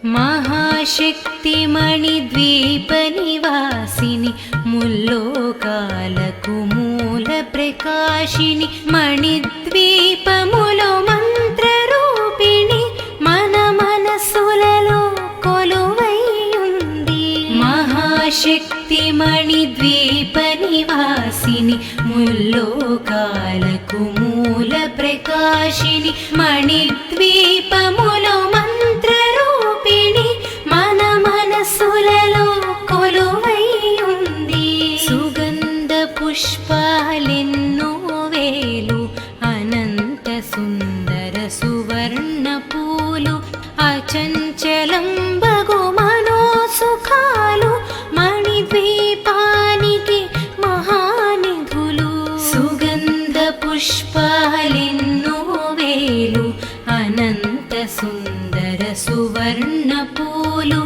महाशक्तिमणिद्वीपनिवासिनि मुल्लोकाలకు మూల ప్రకాశిని మణిద్వీపములో మంత్రరూపిణి మన మనసులలో కొలువై ఉంది. మహాశక్తిమణిద్వీపనివాసిని ముల్లోకాలకు మూల ప్రకాశిని మణిద్వీపములో మంత్రరూపిణి మన మనసులలో కొలువై ఉంది. సుగంధ పుష్పాలెన్నో వేలు అనంత సుందర సువర్ణ పూలు అచంచలం బగు మనోసుఖాలు మణిద్వీపానికి మహానిధులు. సుగంధ పుష్పాలెన్నో వేలు అనంత సుందర సువర్ణ పూలు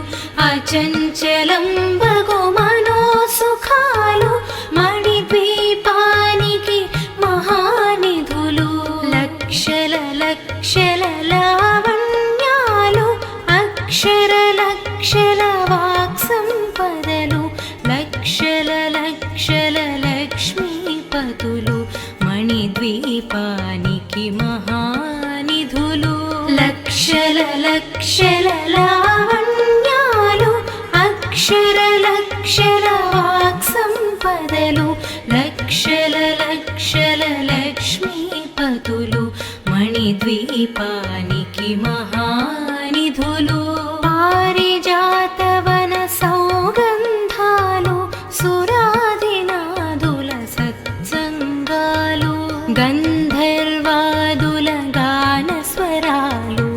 అచంచలం బగు మనోసుఖాలు మణిద్వీపానికి మహానిధులు. లక్షల లక్షల లావణ్యాలు అక్షర లక్షల వాక్సంపదలు లక్షల లక్షల లక్ష్మీపతులు మణిద్వీపానికి మహానిధులు. లక్షల లక్షల లావణ్యాలు అక్షర లక్షల వాక్సంపదలు లక్షల లక్షల లక్ష్మీపతులు మణిద్వీపానికి మహానిధులు. పారిజాతవన సౌగంధాలు సురాదినాదుల సత్సంగాలు గంధర్వాదుల గానస్వరాలు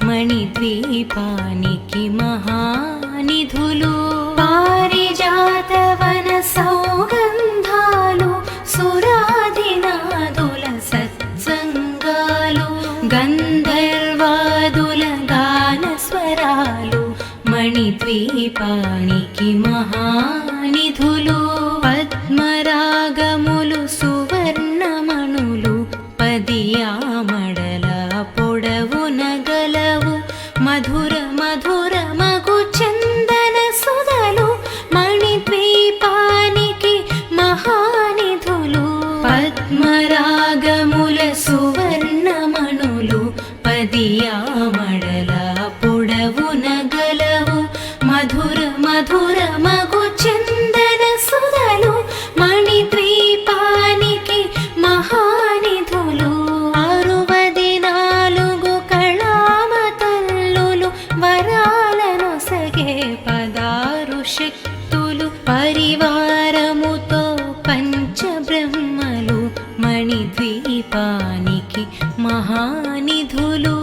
మణిద్వీపానికి మహానిధులు. పారిజాతవన సౌగంధాలు సురాదినాదుల సత్సంగాలు గంధర్వాదుల గానస్వరాలు మణిద్వీపానికి మహానిధులు. పద్మరాగములు సువర్ణమణులు పదియామడల పొడవున గలవు మధుర మధుర మగు చందన సుధలు మణిద్వీపానికి మహానిధులు. పద్మరాగముల సువర్ణమణులు పదియామడల పొడవున గలవు మధుర మధుర మగు చందన సుధలు మణిద్వీపానికి మహానిధులు. 64 కళామతల్లులు వరాలను సగే 16 శక్తులు పరివారముతో పంచబ్రహ్మలు మణిద్వీపానికి మహానిధులు.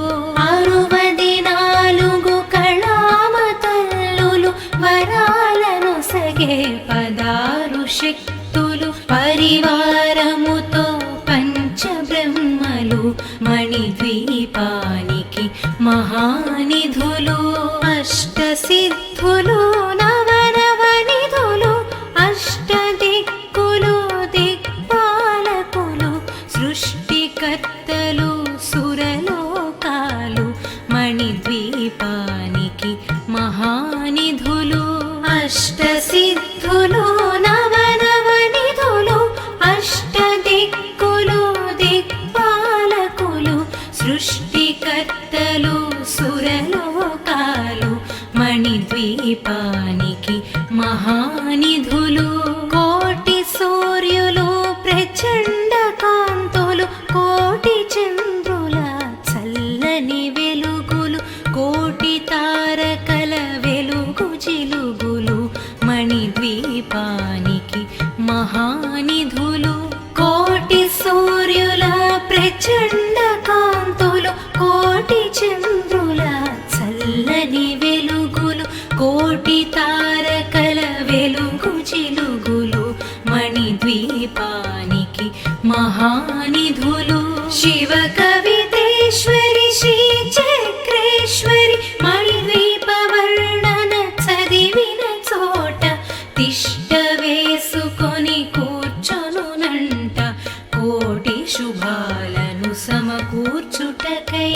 64 కళామతల్లులు వరాలను సగే 16 శక్తులు పరివారముతో పంచబ్రహ్మలు మణిద్వీపానికి మహానిధులు. అష్టసిద్ధులు నవనవనిధులు అష్టదిక్కులు దిక్పాలకులు సృష్టికర్తలు సురలోకాలు మణిద్వీపానికి మహానిధులు. అష్టసిద్ధులు నవనవనిధులు అష్టదిక్కులు దిక్పాలకులు సృష్టికర్తలు సురలోకాలు మణిద్వీపానికి మహానిధులు. కోటి సూర్యులు ప్రచండ కాంతులు కోటి చంద్రుల చల్లని వెలుగులు కోటి తారకల వెలుగు జిలుగులు మణిద్వీపానికి మహానిధులు. కోటి సూర్యుల ప్రచండ కాంతులు కోటి చంద్రుల చల్లని వెలుగులు కోటి తారకల వెలుగు జిలుగులు మణిద్వీపానికి మహానిధులు. శివ కవితేశ్వరి శ్రీ చక్రేశ్వరి మణిద్వీప వర్ణన చదివిన చోట తిష్ట వేసుకొని కూర్చొనునంట కోటి శుభాలను సమకూర్చుటకై.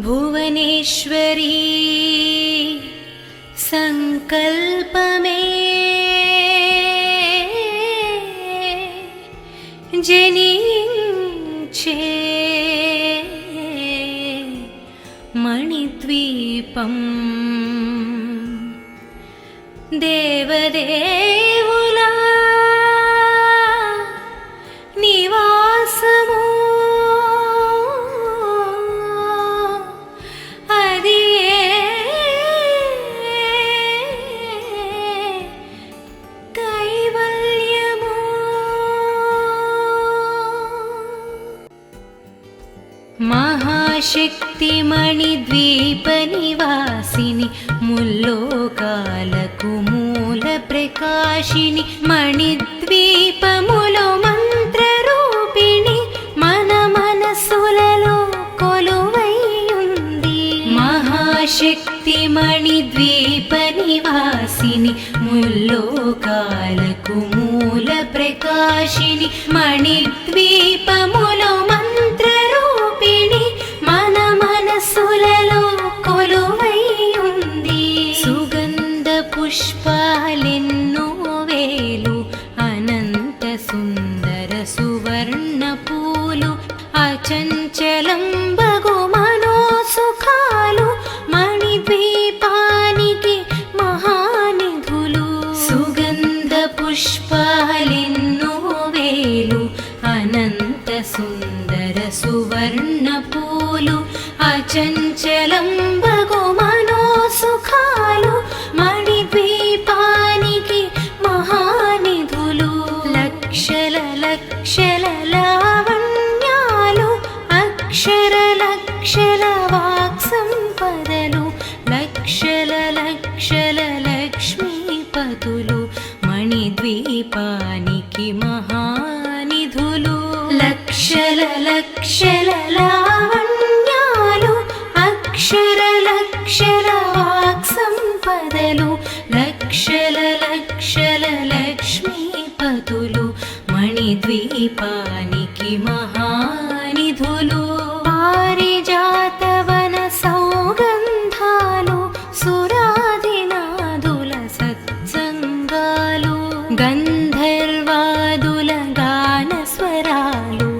భువనేశ్వరీ సంకల్పమే జనించే మణిద్వీపం దేవదేవులా నివాసము అది కైవల్యము. మహాశక్తి మణిద్వీప నివాసిని ముల్లోకాలకు మూల ప్రకాశిని మణిద్వీపములో మంత్ర రూపిణి మన మనసులలో కొలువైయుంది. మహాశక్తి మణిద్వీప నివాసిని ముల్లోకాలకు మూల ప్రకాశిని మణిద్వీపములో మంత్ర రూపిణి మన మనసులలో కొలువైయుంది. సుగంధ పుష్పాలెన్నో వేలు అనంత సుందర సువర్ణ పూలు అచంచలం బగు మనోసుఖాలు మణిద్వీపానికి మహానిధులు. సుగంధ పుష్పాలెన్నో వేలు అనంత సుందర సువర్ణ పూలు అచంచలం బగు మనోసుఖాలు మణిద్వీపానికి మహానిధులు. లక్షల లక్షల లావణ్యాలు అక్షర లక్షల వాక్సంపదలు లక్షల లక్షల లక్ష్మీపతులు మణిద్వీపానికి మహానిధులు. లక్షల లక్షల లావణ్యాలు అక్షర లక్షల వాక్సంపదలు లక్షల లక్షల లక్ష్మీపతులు మణిద్వీపానికి మహానిధులు. పారిజాతవన సౌగంధాలు సురాదినాదుల సత్సంగాలు గంధర్వాదుల గాన స్వరాలు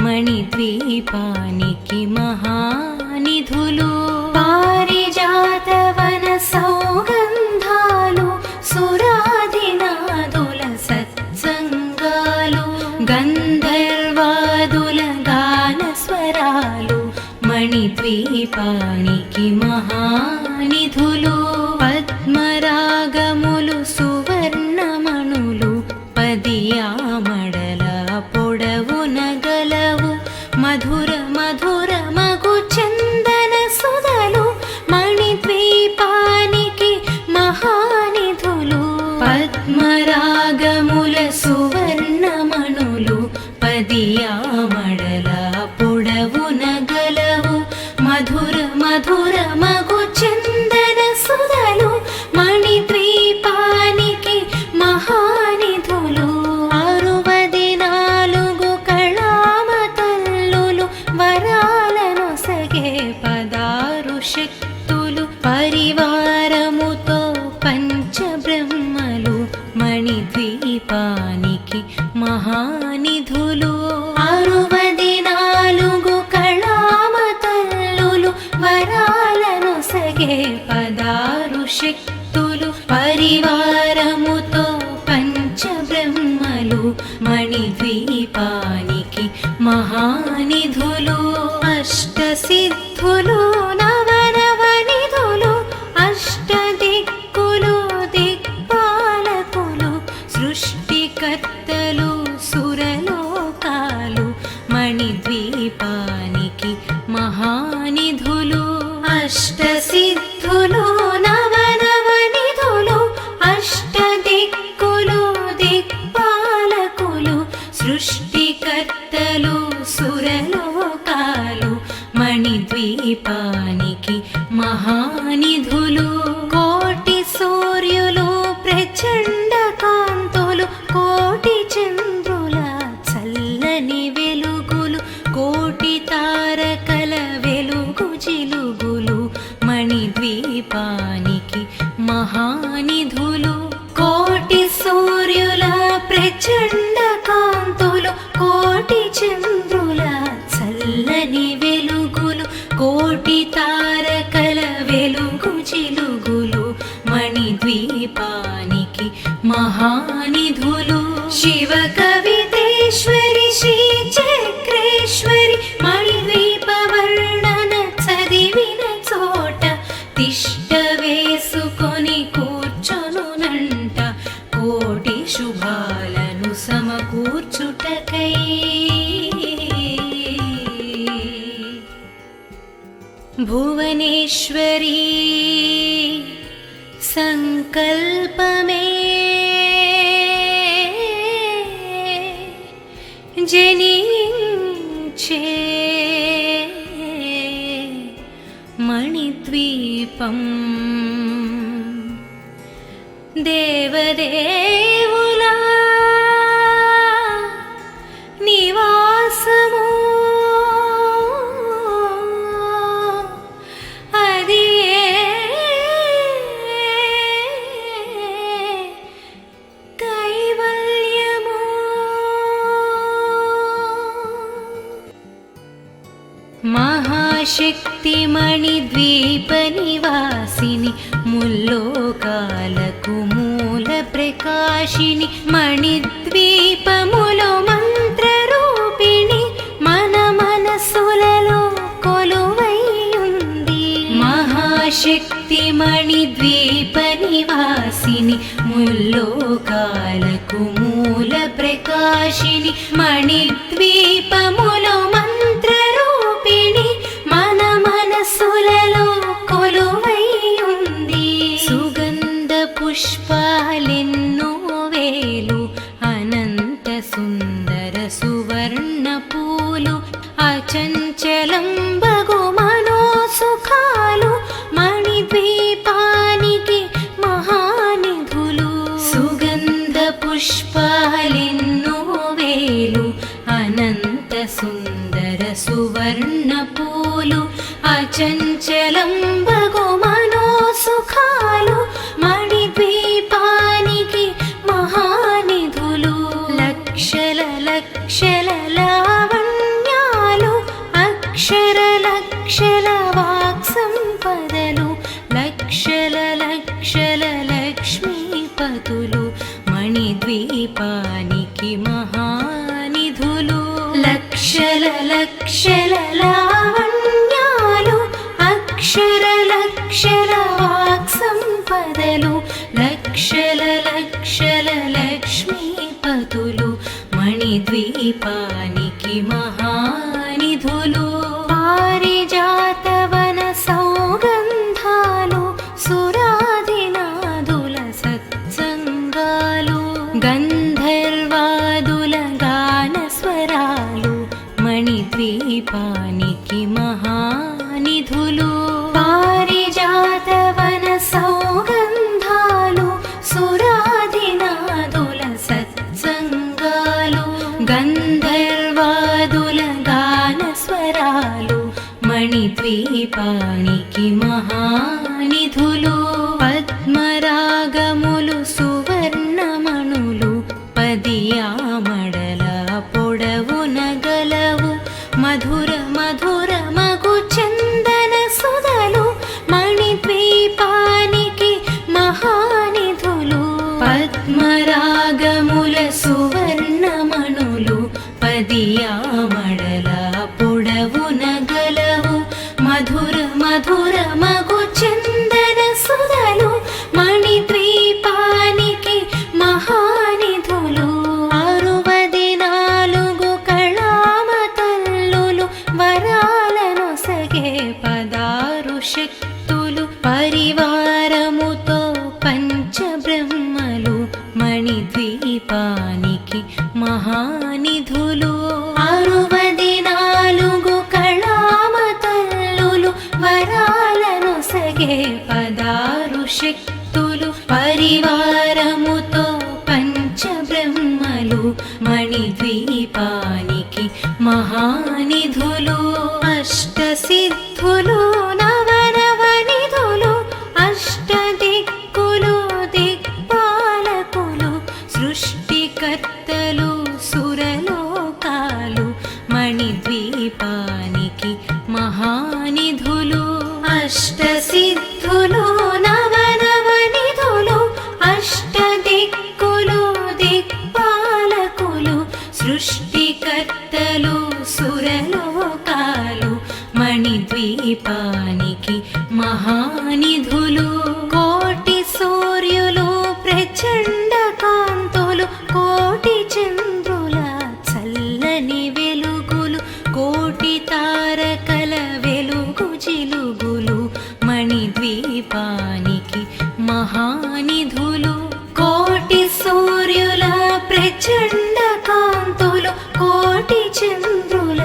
మణిద్వీపానికి మహానిధులు. పారిజాతవన సౌగంధాలు సురాదినాదుల సత్సంగాలు గంధర్వాదుల గాన స్వరాలు మణిద్వీపానికి మహానిధులు. పద్మరాగములు సువర్ణమణులు పదియామడల పొడవున గలవు మధుర మధుర మగు చందన సుధలు మణిద్వీపానికి మహానిధులు. పద్మరాగముల సువర్ణమణులు పదియామడల పొడవున గలవు మధుర మధుర మగు చందన సుధలు మణిద్వీపానికి మహానిధులు. 64 కళామతల్లులు వరాలను సగే 16 శక్తులు పరివారముతో పంచబ్రహ్మలు మణిద్వీపానికి మహానిధులు. 64 కళామతల్లులు వరాలను సగే 16 శక్తులు పరివారముతో పంచబ్రహ్మలు మణిద్వీపానికి మహానిధులు. అష్టసిద్ధులు నవనవనిధులు అష్టదిక్కులు దిక్పాలకులు సృష్టికర్తలు సురలోకాలు మణిద్వీపానికి మహానిధులు. అష్టసిద్ధులు నవనవనిధులు అష్టదిక్కులు దిక్పాలకులు సృష్టికర్తలు సురలోకాలు మణిద్వీపానికి మహానిధులు. కోటి సూర్యులు ప్రచండ కాంతులు కోటి చంద్రుల చల్లని వెలుగులు కోటి తారకల వెలుగు చిలుగు మహానిధులు కోటి సూర్యుల ప్రచండ కాంతులు కోటి చంద్రుల చల్లని వెలుగులు కోటి తారకల వెలుగు చిలుగులు మణిద్వీపానికి మహానిధులు శివ కవితేశ్వరి శ్రీ చక్రేశ్వరి మణిద్వీప వర్ణన చదివిన చోట తిష్ట వేసుకొని కూర్చొనునంట కోటి శుభాలను సమకూర్చుటకై భువనేశ్వరీ సంకల్పమే జనించే మణిద్వీపం దేవదేవుల నివాసము అది కైవల్యము మహాశక్తి మణిద్వీప నివాసిని ముల్లోకాలకు మూల ప్రకాశిని మణిద్వీపములో మంత్ర రూపిణి మన మనసులలో కొలువై ఉంది మహాశక్తి మణిద్వీప నివాసిని ముల్లోకాలకు మూల ప్రకాశిని మణిద్వీపములో మంత్ర రూపిణి మన మనసులలో కొలువై ఉంది సుగంధ పుష్పాలెన్నో వేలు అనంత సుందర సువర్ణ పూలు అచంచలం బగు మనోసుఖాలు మణిద్వీపానికి మహానిధులు సుగంధ పుష్పాలెన్నో వేలు అనంత సుందర సువర్ణ పూలు అచంచలం బగు మనోసుఖాలు మణిద్వీపానికి మహానిధులు లక్షల లక్షల లావణ్యాలు అక్షర లక్షల వాక్ సంపదలు లక్షల లక్షల లక్ష్మీపతులు మణిద్వీపానికి మహానిధులు లక్షల లక్షల లావణ్యాలు అక్షర లక్షల వాక్ సంపదలు లక్షల లక్షల లక్ష్మీపతులు మణిద్వీపానికి మహానిధులు పారిజాతవన సౌగంధాలు సురాదినాదుల సత్సంగాలు గంధర్వాదుల గాన స్వరాలు మణిద్వీపానికి మహానిధులు పారిజాతవన సౌగంధాలు సురాదినాదుల సత్సంగాలు గంధర్వాదుల గాన స్వరాలు మణిద్వీపానికి మహానిధులు పద్మరాగములు సువర్ణమణులు పదియామడల పొడవున గలవు మధుర మధుర మగు చందన సుధలు మణిద్వీపానికి మహానిధులు పద్మరాగముల సువర్ణమణులు పదియామడల పొడవున గలవు మధుర మధుర మగు చందన సుధలు మణిద్వీపానికి మహానిధులు 64 కళామ తల్లులు వరాలను సగే 16 శక్తులు పరివారముతో పంచబ్రహ్మలు మణిద్వీపానికి మహానిధులు 64 కళామ తల్లులు వరాలను సగే 16 శక్తులు పరివారముతో పంచబ్రహ్మలు మణిద్వీపానికి మహానిధులు అష్టసిద్ధులు నవనవనిధులు అష్టదిక్కులు మణిద్వీపానికి మహానిధులు అష్టసిద్ధులు నవనవనిధులు అష్టదిక్కులు దిక్పాలకులు సృష్టికర్తలు సురలోకాలు మణిద్వీపానికి మహానిధులు కోటి సూర్యులు ప్రచండ కాంతులు కోటి చంద్రుల చల్లని వెలుగులు కోటి తారకల వెలుగు జిలుగులు మణిద్వీపానికి మహానిధులు కోటి సూర్యుల ప్రచండ కాంతులు కోటి చంద్రుల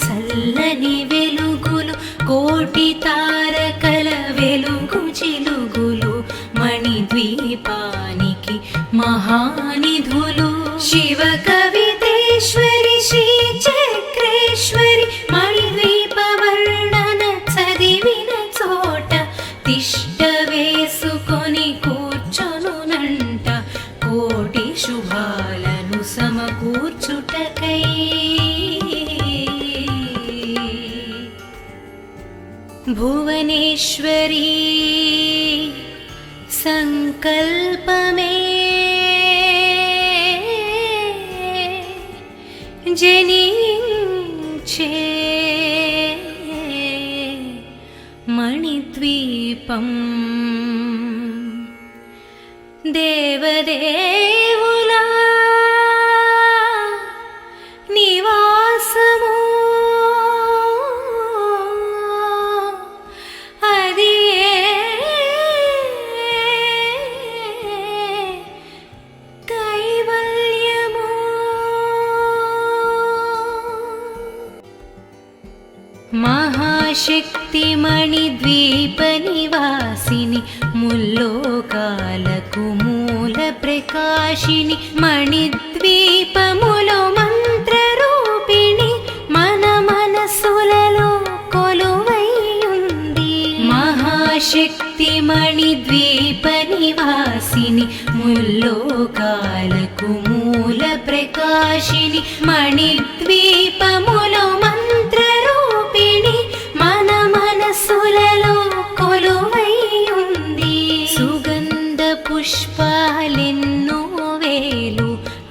చల్లని వెలుగులు కోటి తారకల వెలుగు జిలుగులు మణిద్వీపానికి మహానిధులు శివ కవితేశ్వరి శ్రీ చక్రేశ్వరి మణిద్వీప వర్ణన చదివిన చోట తిష్ట వేసుకొని కూర్చొనునంట కోటి శుభాలను సమకూర్చుటకై భువనేశ్వరీ సంకల్పమే జనించే మణిద్వీపం దేవదేవుల నివాసము అది కైవల్యము మహాశక్తి మణిద్వీప నివాసిని ముల్లోకాలకు మూల ప్రకాశిని మణిద్వీపములో మంత్రరూపిణి మన మనసులలో కొలువైయుంది మహాశక్తి మణిద్వీప నివాసిని ముల్లోకాలకు మూల ప్రకాశిని మణిద్వీపములో మంత్రరూపిణి మన మనసులలో కొలువైయుంది సుగంధ పుష్పాలెన్నో వేలు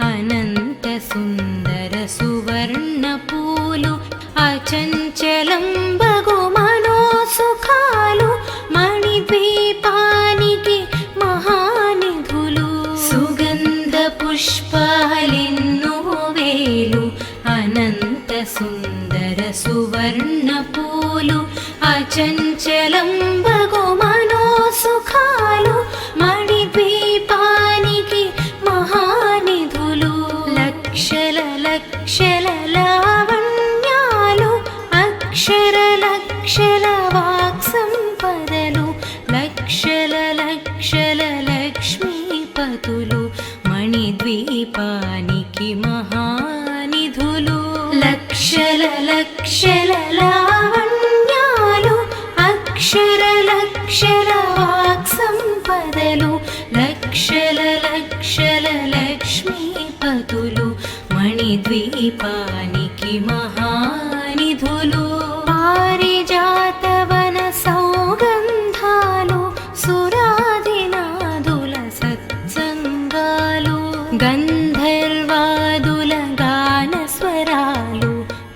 అనంత సుందర సువర్ణ పూలు అచంచలం బగు మనోసుఖాలు మణిద్వీపానికి మహానిధులు సుగంధ పుష్పాలెన్నో వేలు అనంత సుందర సువర్ణ పూలు అచంచలం బగు మనోసుఖాలు మణిద్వీపానికి మహానిధులు లక్షల లక్షల లావణ్యాలు అక్షర లక్షల వాక్ సంపదలు లక్షల లక్షల లక్ష్మీపతులు మణిద్వీపానికి మహానిధులు లక్షల లక్షల లావణ్యాలు అక్షర లక్షల వాక్ సంపదలు లక్షల లక్షల లక్ష్మీపతులు మణిద్వీపానికి మహానిధులు పారిజాతవన సౌగంధాలు సురాదినాదుల సత్సంగాలు గంధర్వాదుల గాన స్వరాలు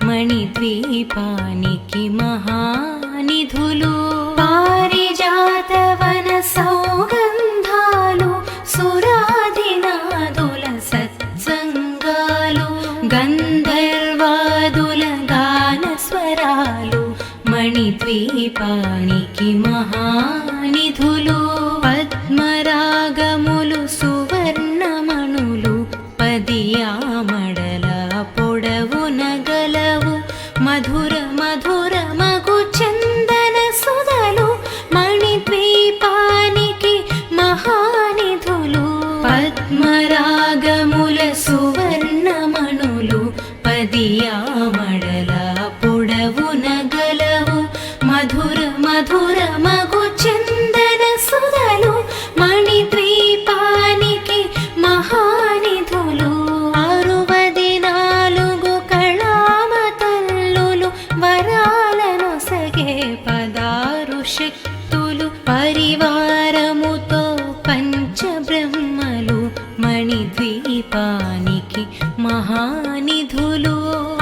మణిద్వీపానికి మహానిధులు పారిజాతవన సౌగంధాలు సురాదినాదుల సత్సంగాలు గంధర్వాదుల గాన స్వరాలు మణిద్వీపానికి మహానిధులు పద్మరాగములు సువర్ణమణులు పదియామడల పొడవున గలవు మధుర మధుర మగు చందన సుధలు మణిద్వీపానికి మహానిధులు పద్మరాగముల సువర్ణమణులు పదియామడల పొడవున గలవు మధుర మధుర మగు చందన సుధలు మణిద్వీపానికి మహానిధులు 64 కళామతల్లులు శక్తులు పరివారముతో పంచబ్రహ్మలు మణిద్వీపానికి మహానిధులు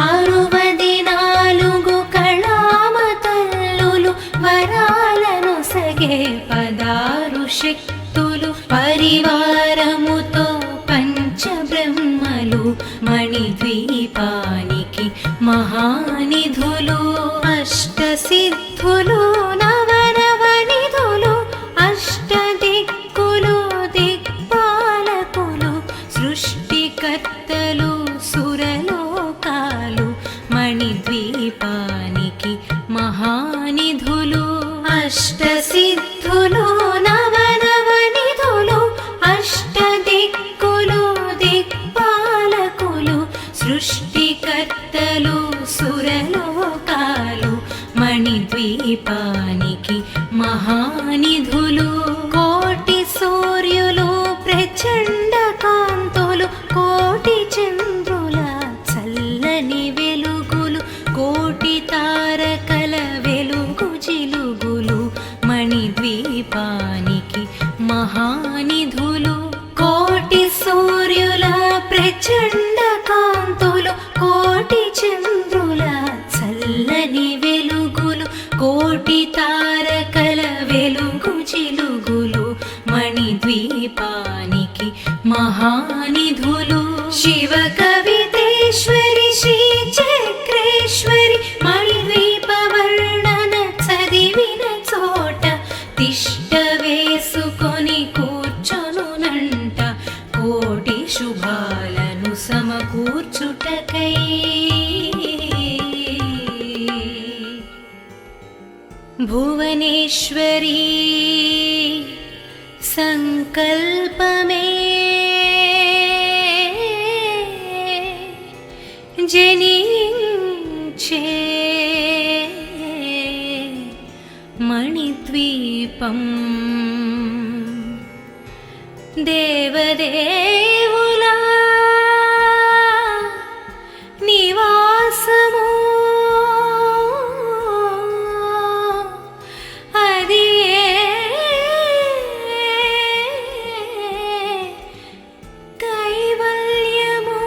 64 కళామతల్లులు వరాలను సగే 16 శక్తులు పరివారముతో పంచబ్రహ్మలు మణిద్వీపానికి మహానిధులు అష్టసిద్ధులు నవనవనిధులు అష్టదిక్కులు దిక్పాలకులు సృష్టికర్తలు సురలోకాలు మణిద్వీపానికి మహానిధులు అష్టసిద్ధులు నవనవనిధులు అష్టదిక్కులు దిక్పాలకులు సృష్టికర్తలు సురలోకాలు మణిద్వీపానికి మహానిధులు కోటి సూర్యులు ప్రచండ కాంతులు కోటి చంద్రుల చల్లని వెలుగులు కోటి తారకల వెలుగు జిలుగులు మణిద్వీపానికి మహానిధులు కోటి సూర్యుల ప్రచండ కాంతులు కోటి చంద్రుల చల్లని వెలుగులు కోటి తారకల వెలుగు జిలుగులు మణిద్వీపానికి మహానిధులు శివ కవితేశ్వరి శ్రీ చక్రేశ్వరి మణిద్వీప వర్ణన చదివిన చోట తిష్ట వేసుకొని కూర్చొనునంట కోటి శుభాలను సమకూర్చుటకై భువనేశ్వరీ సంకల్పమే జనించే మణిద్వీపం దేవదేవుల నివాసము అది కైవల్యము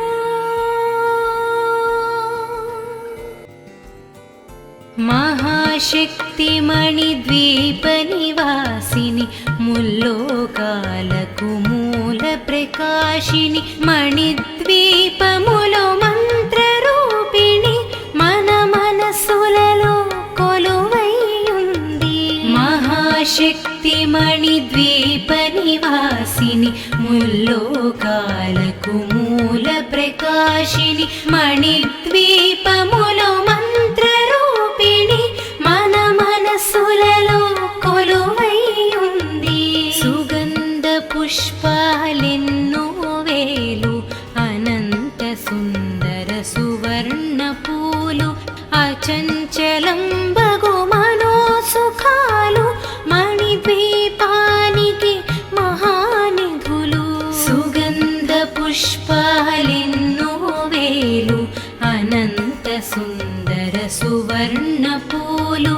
మహాశక్తి మణిద్వీప నివాసిని ముల్లోకాలకు మూల ప్రకాశిని మణిద్వీపములో మంత్రరూపిణి మన మనసులలో కొలువైయుంది మహాశక్తి మణిద్వీప నివాసిని ముల్లోకాలకు మూల ప్రకాశిని మణిద్వీపములో మంత్రరూపిణి మన మనసులలో కొలువైయుంది సుగంధ పుష్పాలెన్నో వేలు అనంత సుందర సువర్ణ పూలు అచంచలం బగు మనోసుఖాలు మణిద్వీపానికి మహానిధులు సుగంధ పుష్పాలెన్నో వేలు అనంత సుందర సువర్ణ పూలు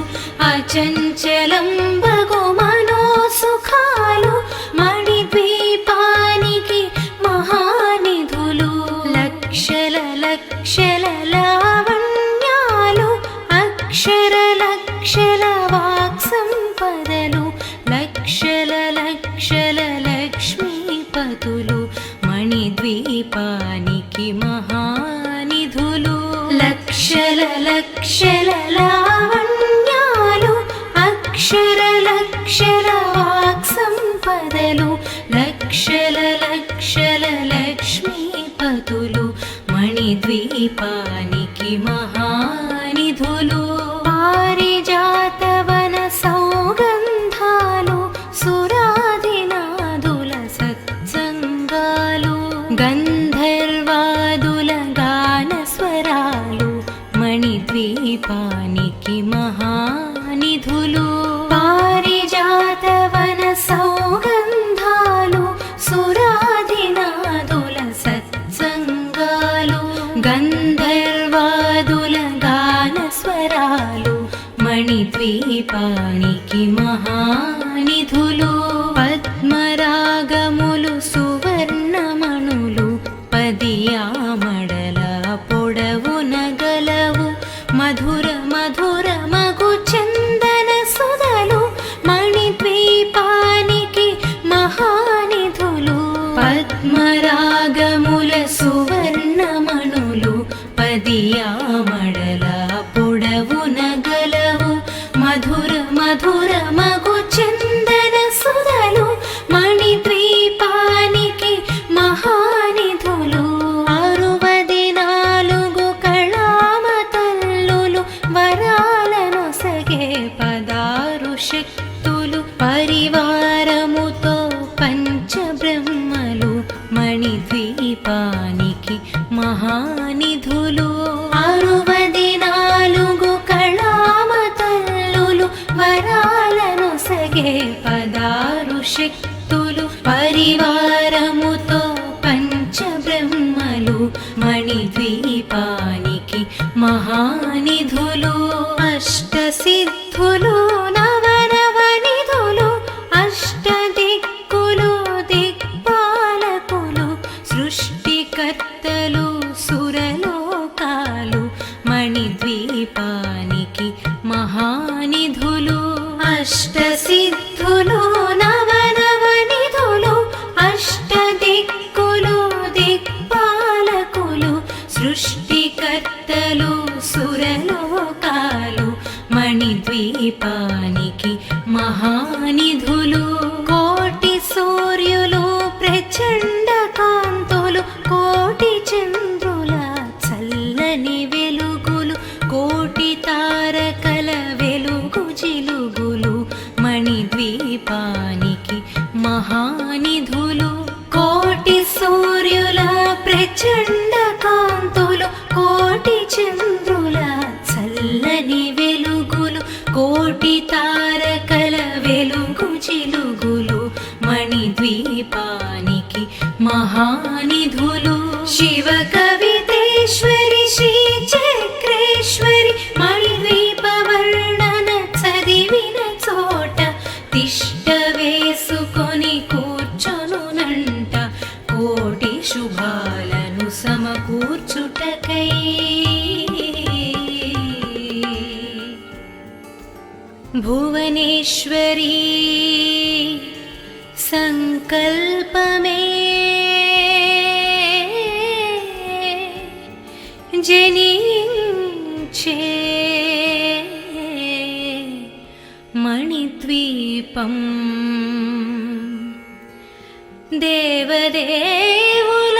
అచంచలం బగు మనోసుఖాలు మణిద్వీపానికి మహానిధులు లక్షల లక్షల లావణ్యాలు అక్షర లక్షల వాక్సంపదలు లక్షల లక్షల లక్ష్మీపతులు మణిద్వీపానికి మహానిధులు లక్షల లక్షల లావణ్యాలు అక్షర లక్షల వాక్సంపదలు లక్షల లక్షల లక్ష్మీపతులు మణిద్వీపానికి మహానిధులు పారిజాతవన సౌగంధాలు సురాదినాదుల సత్సంగాలు గంధర్వాదుల గాన స్వరాలు మణిద్వీపానికి మహానిధులు పారిజాతవన సౌగంధాలు సురాదినాదుల సత్సంగాలు గంధర్వాదుల గాన స్వరాలు మణి మణిద్వీపానికి మహానిధులు పద్మరాగములు సువర్ణమణులు పదియామడల పొడవున గలవు మధుర మధుర మగు చందన సుధలు మణిద్వీపానికి మహానిధులు పద్మరాగముల సువర్ణమణులు పదియామడల పొడవున గలవు మధుర మధుర మగు చందన సుధలు మణిద్వీపానికి మహానిధులు 64 కళామ తల్లులు వరాలను సగే 16 శక్తులు పరివారముతో పంచబ్రహ్మలు మణిద్వీపానికి మహానిధులు 64 కళామ తల్లులు వరాలను సగే 16 శక్తులు పరివారముతో పంచబ్రహ్మలు మణిద్వీపానికి మహానిధులు అష్టసిద్ధులు నవనవనిధులు అష్టదిక్కులు దిక్పాలకులు సృష్టికర్తలు సురలోకాలు మణిద్వీపానికి మహానిధులు అష్టసిద్ధులు నవనవనిధులు అష్టదిక్కులు దిక్పాలకులు సృష్టికర్తలు సురలోకాలు మణిద్వీపానికి మహానిధులు కోటి సూర్యులు ప్రచండ కాంతులు కోటి చంద్రుల చల్లని వెలుగులు కోటి తారకల వెలుగు జిలుగులు మణిద్వీపానికి మహానిధులు కోటి సూర్యుల ప్రచండ కాంతులు కోటి చంద్రుల చల్లని వెలుగులు కోటి తారకల వెలుగు జిలుగులు మణిద్వీపానికి మహానిధులు శివ కవితేశ్వరి శ్రీ చక్రేశ్వరి మణిద్వీప వర్ణన చదివిన చోట తిష్ట వేసుకొని కూర్చొనునంట కోటి శుభాలను సమకూర్చుటకై భువనేశ్వరీ సంకల్పమే జనించే మణిద్వీపం దేవదేవుల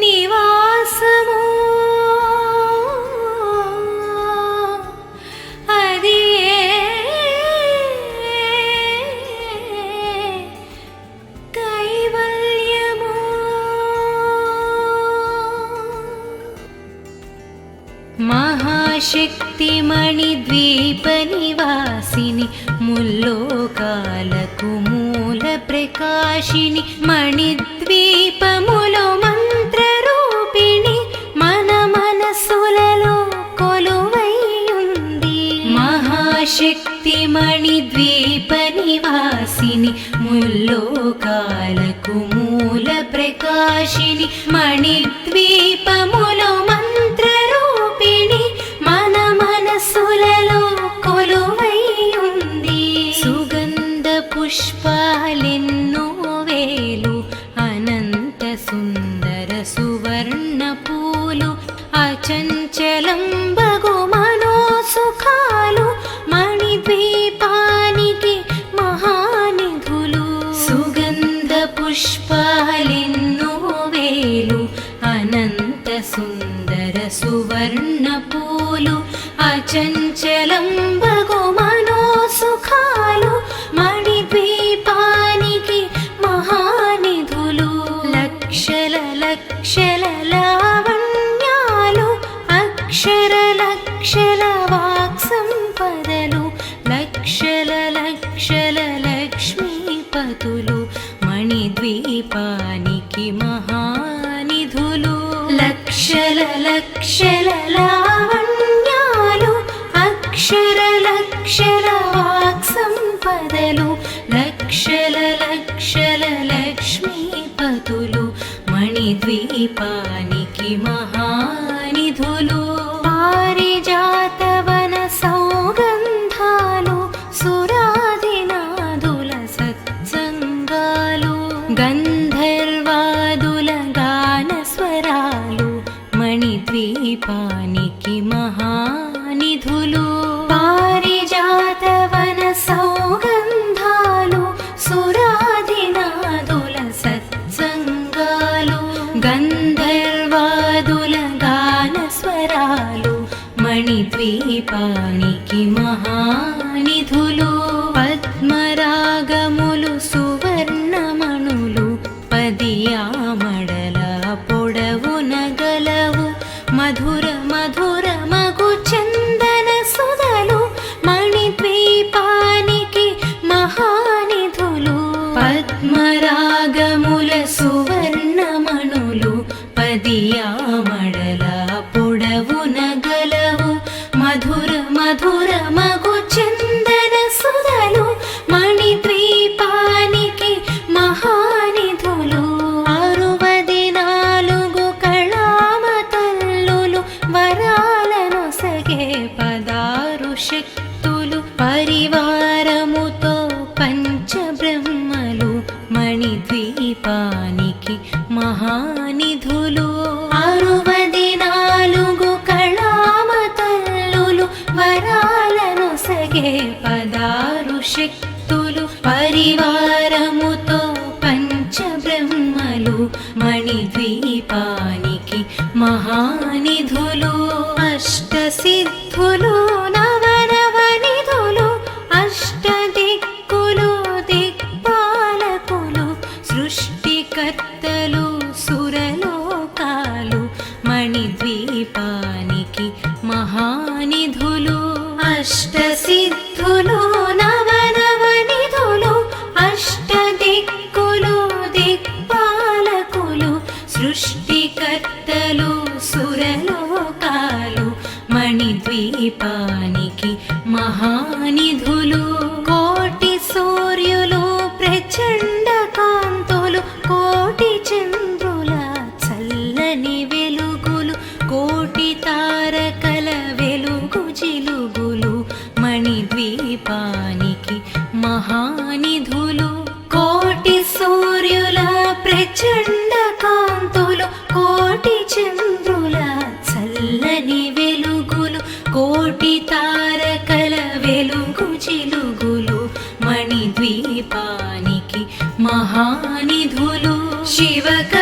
నివాసము అది కైవల్యము మహాశక్తి మణిద్వీప నివాసిని ముల్లోకాలకు మూల ప్రకాశిని మణిద్వీపములో మంత్రరూపిణి మన మనసులలో కొలువైయుంది మహాశక్తి మణిద్వీప నివాసిని ముల్లోకాలకు మూల ప్రకాశిని మణిద్వీపములో మంత్రరూపిణి మన మనసులలో కొలువైయుంది సుగంధ పుష్పాలెన్నో వేలు అనంత సుందర సువర్ణ పూలు అచంచలం బగు మనోసుఖాలు మణిద్వీపానికి మహానిధులు సుగంధ పుష్పాలెన్నో వేలు అనంత సుందర సువర్ణ పూలు అచంచలం బగు మనోసుఖాలు మణిద్వీపానికి మహానిధులు లక్షల లక్షల లావణ్యాలు అక్షర లక్షల వాక్సంపదలు లక్షల లక్షల లక్ష్మీపతులు మణిద్వీపానికి మహానిధులు లక్షల లక్షల లావణ్యాలు మహానిధులు పారిజాతవన సౌగంధాలు సురాధినాదుల సత్సంగాలు గంధర్వాదుల గాన స్వరాలు మణిద్వీపానికి మహానిధులు పద్మరాగములు సువర్ణమణులు పదియామడల పొడవున గలవు మధుర మధుర మగు చందన సుధలు మణిద్వీపానికి మహానిధులు పద్మరాగముల సువర్ణమణులు పదియామడల పొడవున గలవు మధుర మధుర మగు చందన సుధలు మణిద్వీపానికి మహానిధులు 64 కళామ తల్లులు వరాలను సగే 16 శక్తులు పరివారముతో పంచబ్రహ్మలు మణిద్వీపానికి మహానిధులు 64 కళామ తల్లులు వరాలను సగే 16 శక్తులు పరివారముతో పంచబ్రహ్మలు మణిద్వీపానికి మహానిధులు అష్టసిద్ధులు నవనవనిధులు అష్టదిక్కులు దిక్పాలకులు సృష్టికర్తలు సురలోకాలు మణిద్వీపానికి మహానిధులు అష్టసిద్ధులు నవనవనిధులు అష్టదిక్కులు దిక్పాలకులు సృష్టికర్తలు సురలోకాలు మణిద్వీపానికి మహానిధులు కోటి సూర్యులు ప్రచండ కాంతులు కోటి చంద్రుల చల్లని వెలుగులు కోటి తారకల వెలుగు జిలుగులు మణిద్వీపానికి మహానిధులు కోటి సూర్యుల ప్రచండ కాంతులు కోటి చంద్రుల చల్లని వెలుగులు కోటి తారకల వెలుగు జిలుగులు మణిద్వీపానికి మహానిధులు శివక